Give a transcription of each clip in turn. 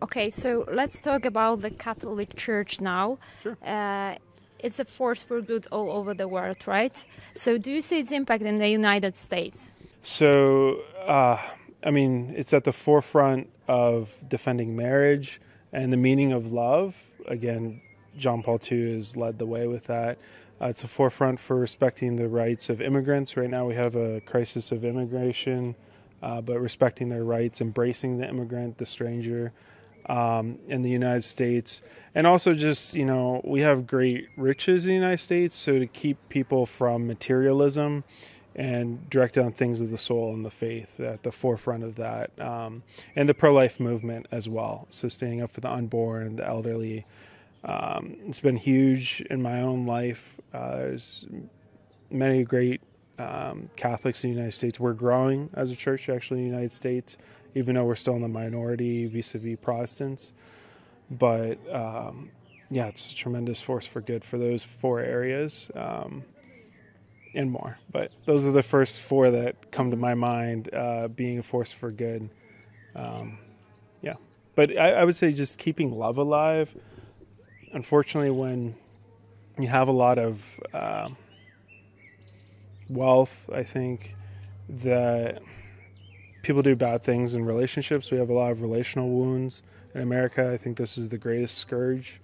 Okay, so let's talk about the Catholic Church now. Sure. It's a force for good all over the world, right? So do you see its impact in the United States? So, it's at the forefront of defending marriage and the meaning of love. Again, John Paul II has led the way with that. It's a forefront for respecting the rights of immigrants. Right now we have a crisis of immigration, but respecting their rights, embracing the immigrant, the stranger in the United States. And also just, we have great riches in the United States, so to keep people from materialism and direct on things of the soul and the faith at the forefront of that. And the pro-life movement as well. So standing up for the unborn, the elderly. It's been huge in my own life. There's many great Catholics in the United States. We're growing as a church actually in the United States, even though we're still in the minority vis-a-vis Protestants. But it's a tremendous force for good for those four areas and more. But those are the first four that come to my mind, being a force for good. But I would say just keeping love alive. Unfortunately, when you have a lot of wealth, I think that people do bad things in relationships. We have a lot of relational wounds in America. I think this is the greatest scourge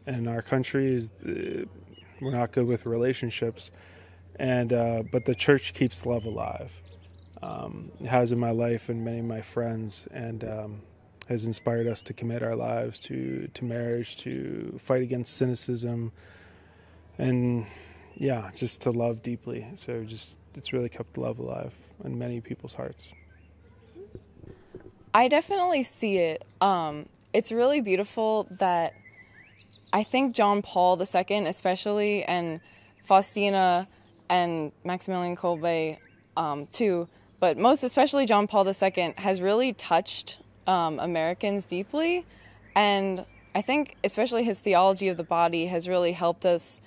in our country. We're not good with relationships, but the church keeps love alive. It has in my life and many of my friends, and has inspired us to commit our lives to marriage, to fight against cynicism, and just to love deeply. So it's really kept love alive in many people's hearts. I definitely see it. It's really beautiful that I think John Paul II especially, and Faustina and Maximilian Kolbe too, but most especially John Paul II has really touched Americans deeply, and I think especially his theology of the body has really helped us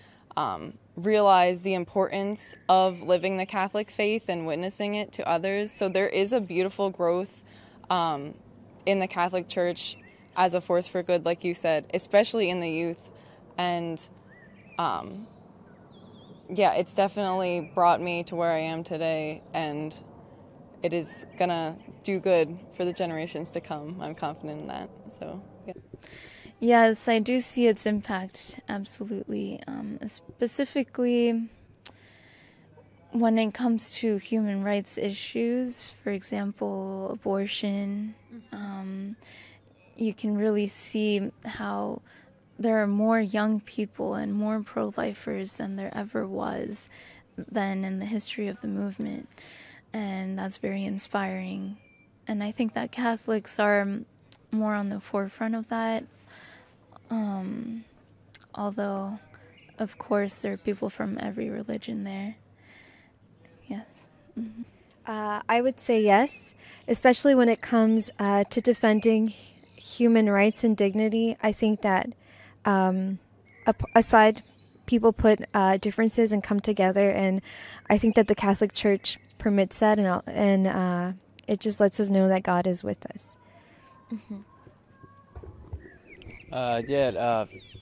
realize the importance of living the Catholic faith and witnessing it to others. So there is a beautiful growth in the Catholic Church as a force for good, like you said, especially in the youth. And it's definitely brought me to where I am today, and it is gonna do good for the generations to come. I'm confident in that. So, yeah. Yes, I do see its impact, absolutely. Specifically, when it comes to human rights issues, for example, abortion, you can really see how there are more young people and more pro-lifers than there ever was than in the history of the movement. And that's very inspiring. And I think that Catholics are more on the forefront of that. Although, of course, there are people from every religion there. Yes. Mm-hmm. I would say yes, especially when it comes to defending human rights and dignity. I think that aside, people put differences and come together, and I think that the Catholic Church permits that, and it just lets us know that God is with us. Mm-hmm.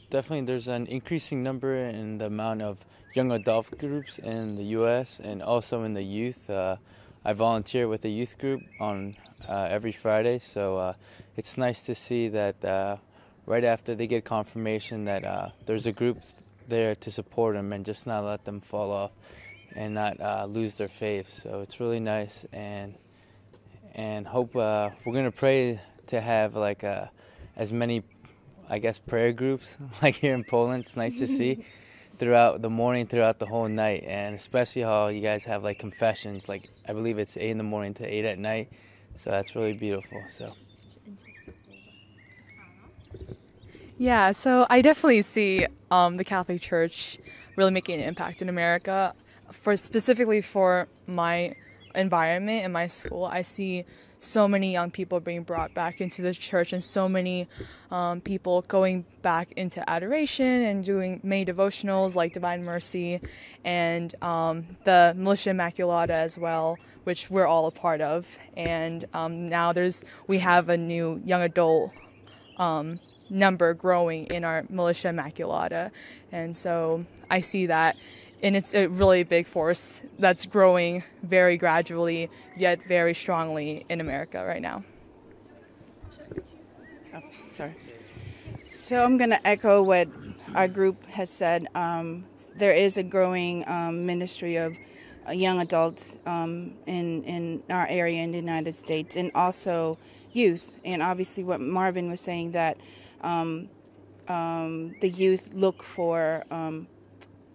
Definitely there's an increasing number in the amount of young adult groups in the U.S. and also in the youth. I volunteer with a youth group on every Friday, so it's nice to see that right after they get confirmation that there's a group there to support them and just not let them fall off and not lose their faith. So it's really nice, and hope we're going to pray to have as many, I guess, prayer groups like here in Poland. It's nice to see throughout the morning, throughout the whole night, and especially how you guys have confessions. I believe it's 8 in the morning to 8 at night, so that's really beautiful. So. Yeah, so I definitely see the Catholic Church really making an impact in America. Specifically for my environment and my school, I see so many young people being brought back into the church, and so many people going back into adoration and doing many devotionals like Divine Mercy and the Militia Immaculata as well, which we're all a part of. And now we have a new young adult number growing in our militia immaculata. And so I see that, and it's a really big force that's growing very gradually yet very strongly in America right now. Oh, sorry. So I'm going to echo what our group has said. There is a growing ministry of young adults in our area in the United States, and also youth. And obviously what Marvin was saying, that the youth look for,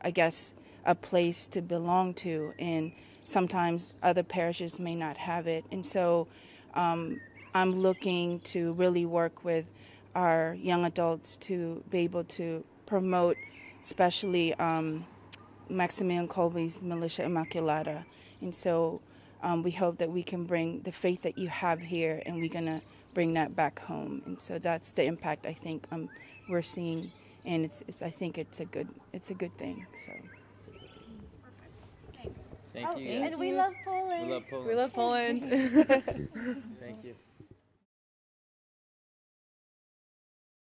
I guess, a place to belong to, and sometimes other parishes may not have it. And so I'm looking to really work with our young adults to be able to promote, especially Maximilian Kolbe's Militia Immaculata. And so we hope that we can bring the faith that you have here, and we're going to bring that back home. And so that's the impact I think we're seeing, and I think it's a good thing. So. Thank you. And we love Poland. We love Poland. We love Poland. Thank you.